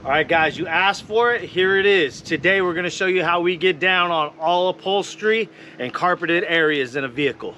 All right, guys, you asked for it. Here it is. Today, we're going to show you how we get down on all upholstery and carpeted areas in a vehicle.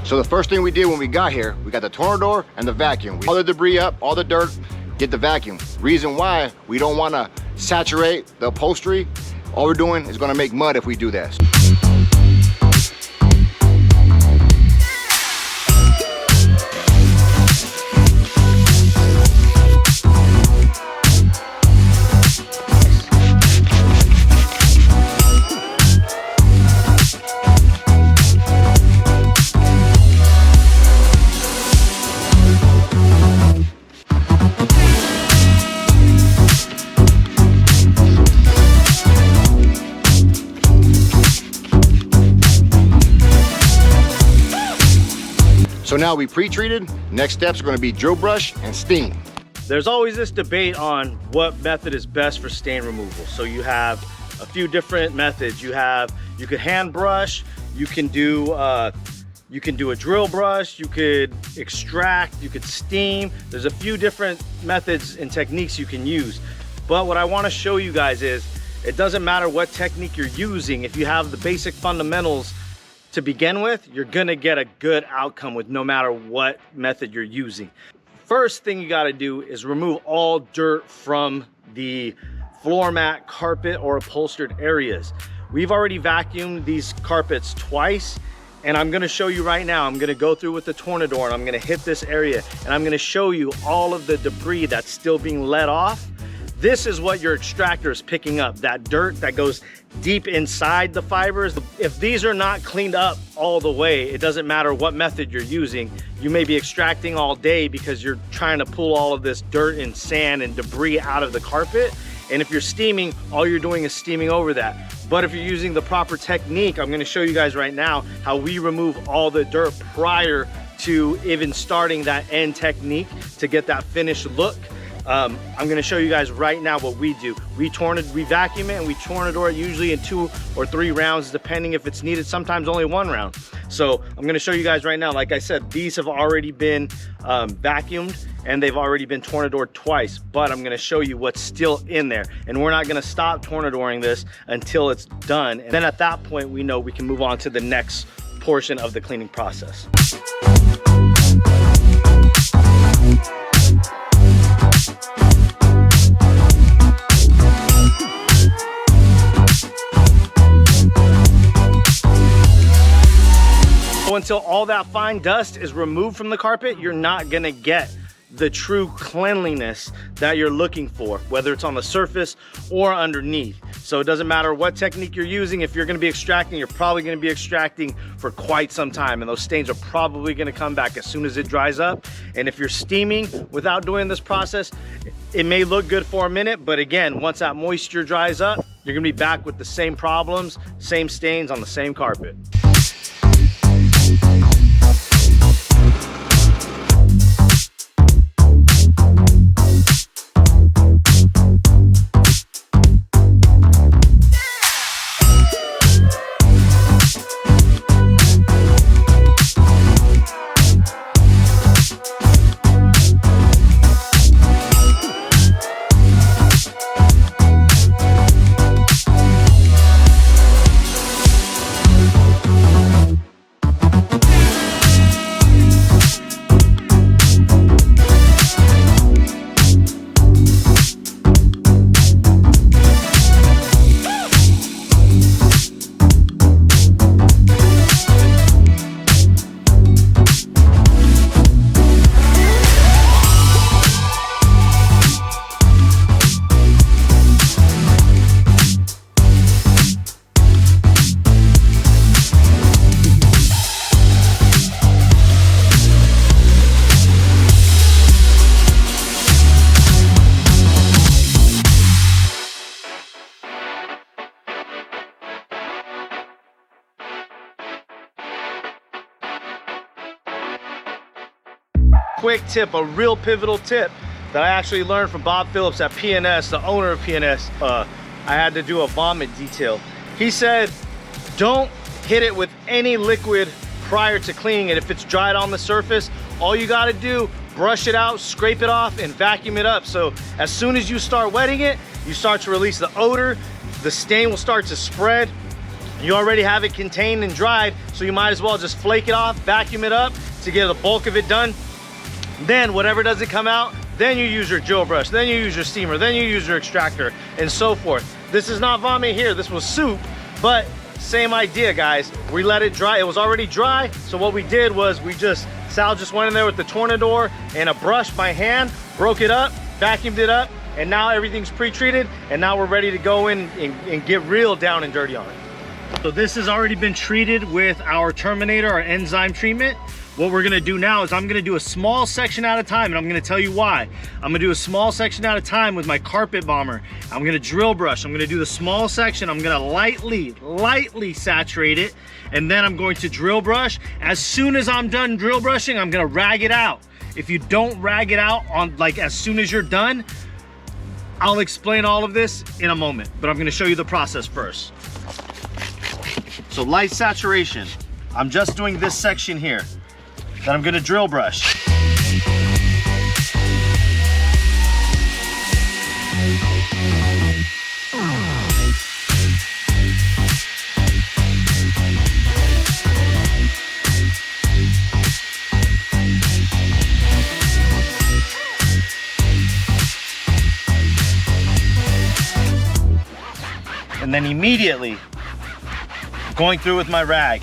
So the first thing we did when we got here, we got the tornador and the vacuum. All the debris up, all the dirt, get the vacuum. Reason why we don't want to saturate the upholstery, all we're doing is going to make mud if we do this. So now we pre-treated. Next steps are going to be drill brush and steam. There's always this debate on what method is best for stain removal. So you have a few different methods. You could hand brush, you can do a drill brush, you could extract, you could steam. There's a few different methods and techniques you can use. But what I want to show you guys is it doesn't matter what technique you're using. If you have the basic fundamentals to begin with, you're gonna get a good outcome with no matter what method you're using. First thing you gotta do is remove all dirt from the floor mat, carpet, or upholstered areas. We've already vacuumed these carpets twice, and I'm gonna show you right now. I'm gonna go through with the tornador and I'm gonna hit this area and I'm gonna show you all of the debris that's still being let off. This is what your extractor is picking up, that dirt that goes deep inside the fibers. If these are not cleaned up all the way, it doesn't matter what method you're using. You may be extracting all day because you're trying to pull all of this dirt and sand and debris out of the carpet. And if you're steaming, all you're doing is steaming over that. But if you're using the proper technique, I'm gonna show you guys right now how we remove all the dirt prior to even starting that end technique to get that finished look. I'm gonna show you guys right now what we do. We vacuum it and we tornador it usually in 2 or 3 rounds, depending if it's needed, sometimes only 1 round. So I'm gonna show you guys right now. Like I said, these have already been vacuumed and they've already been tornadored twice, but I'm gonna show you what's still in there. And we're not gonna stop tornadoring this until it's done. And then at that point, we know we can move on to the next portion of the cleaning process. Until all that fine dust is removed from the carpet, you're not gonna get the true cleanliness that you're looking for, whether it's on the surface or underneath. So it doesn't matter what technique you're using. If you're gonna be extracting, you're probably gonna be extracting for quite some time, and those stains are probably gonna come back as soon as it dries up. And if you're steaming without doing this process, it may look good for a minute, but again, once that moisture dries up, you're gonna be back with the same problems, same stains on the same carpet. quick tip, a real pivotal tip that I actually learned from Bob Phillips at PNS, the owner of PNS. I had to do a vomit detail. He said, don't hit it with any liquid prior to cleaning it. If it's dried on the surface, all you gotta do, brush it out, scrape it off, and vacuum it up. So as soon as you start wetting it, you start to release the odor, the stain will start to spread. You already have it contained and dried, so you might as well just flake it off, vacuum it up to get the bulk of it done. Then whatever doesn't come out, then you use your drill brush, then you use your steamer, then you use your extractor, and so forth. This is not vomit here, this was soup, but same idea, guys. We let it dry, it was already dry, so what we did was Sal just went in there with the Tornador and a brush by hand, broke it up, vacuumed it up, and now everything's pre-treated, and now we're ready to go in and get real down and dirty on it. So this has already been treated with our Terminator, our enzyme treatment. What we're gonna do now is I'm gonna do a small section at a time, and I'm gonna tell you why. I'm gonna do a small section at a time with my carpet bomber. I'm gonna drill brush. I'm gonna do the small section. I'm gonna lightly saturate it, and then I'm going to drill brush. As soon as I'm done drill brushing, I'm gonna rag it out. If you don't rag it out on as soon as you're done, I'll explain all of this in a moment, but I'm gonna show you the process first. So light saturation. I'm just doing this section here. Then I'm gonna drill brush. And then immediately going through with my rag.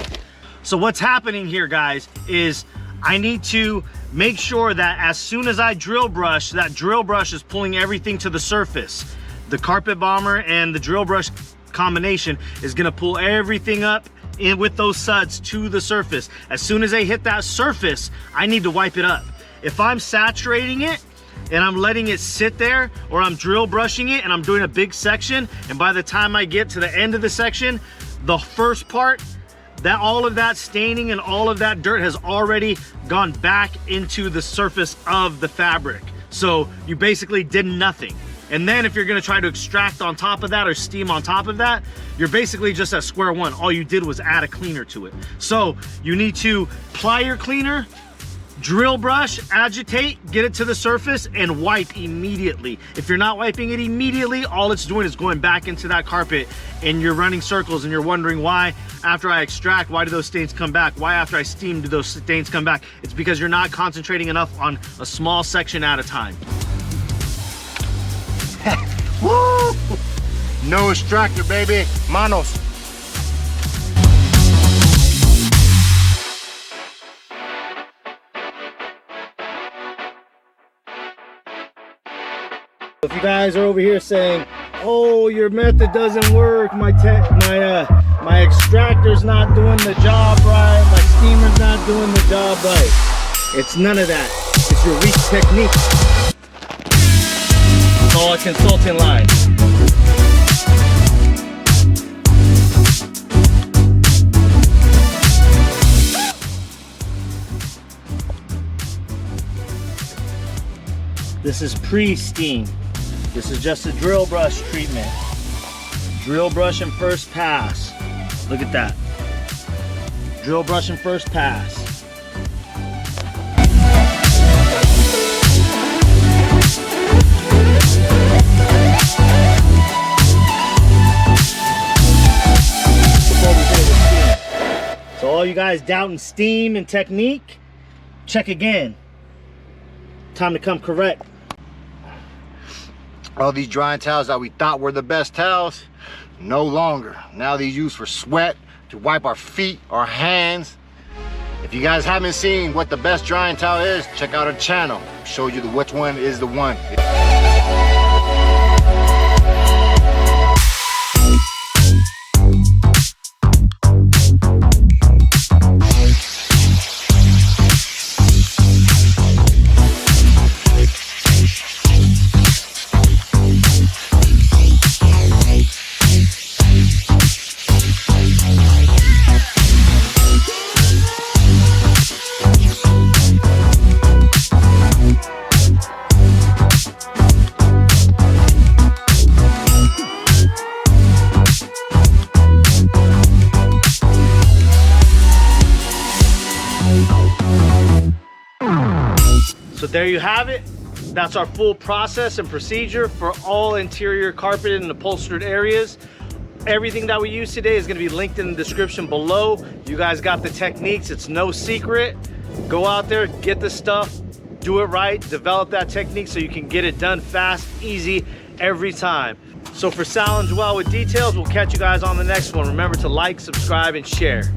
So what's happening here, guys, is I need to make sure that as soon as I drill brush, that drill brush is pulling everything to the surface. The carpet bomber and the drill brush combination is gonna pull everything up in with those suds to the surface. As soon as they hit that surface, I need to wipe it up. If I'm saturating it and I'm letting it sit there, or I'm drill brushing it and I'm doing a big section, and by the time I get to the end of the section, the first part, that all of that staining and all of that dirt has already gone back into the surface of the fabric. So you basically did nothing. And then if you're gonna try to extract on top of that or steam on top of that, you're basically just at square one. All you did was add a cleaner to it. So you need to apply your cleaner, drill brush, agitate, get it to the surface, and wipe immediately. If you're not wiping it immediately, all it's doing is going back into that carpet, and you're running circles, and you're wondering why after I extract, why do those stains come back? Why after I steam do those stains come back? It's because you're not concentrating enough on a small section at a time. Woo! No extractor, baby. Manos. If you guys are over here saying, oh, your method doesn't work, my extractor's not doing the job right, my steamer's not doing the job right. It's none of that. It's your weak technique. It's all a consultant line. This is pre-steam. This is just a drill brush treatment. Drill brush and first pass. Look at that. Drill brush and first pass. So all you guys doubting steam and technique, check again. Time to come correct. All these drying towels that we thought were the best towels, no longer. Now these used for sweat, to wipe our feet, our hands. If you guys haven't seen what the best drying towel is, check out our channel. Show you which one is the one. So there you have it. That's our full process and procedure for all interior carpeted and upholstered areas. Everything that we use today is going to be linked in the description below. You guys got the techniques. It's no secret. Go out there, get the stuff, do it right, develop that technique so you can get it done fast, easy, every time. So for Sal and Joel with details, we'll catch you guys on the next one. Remember to like, subscribe, and share.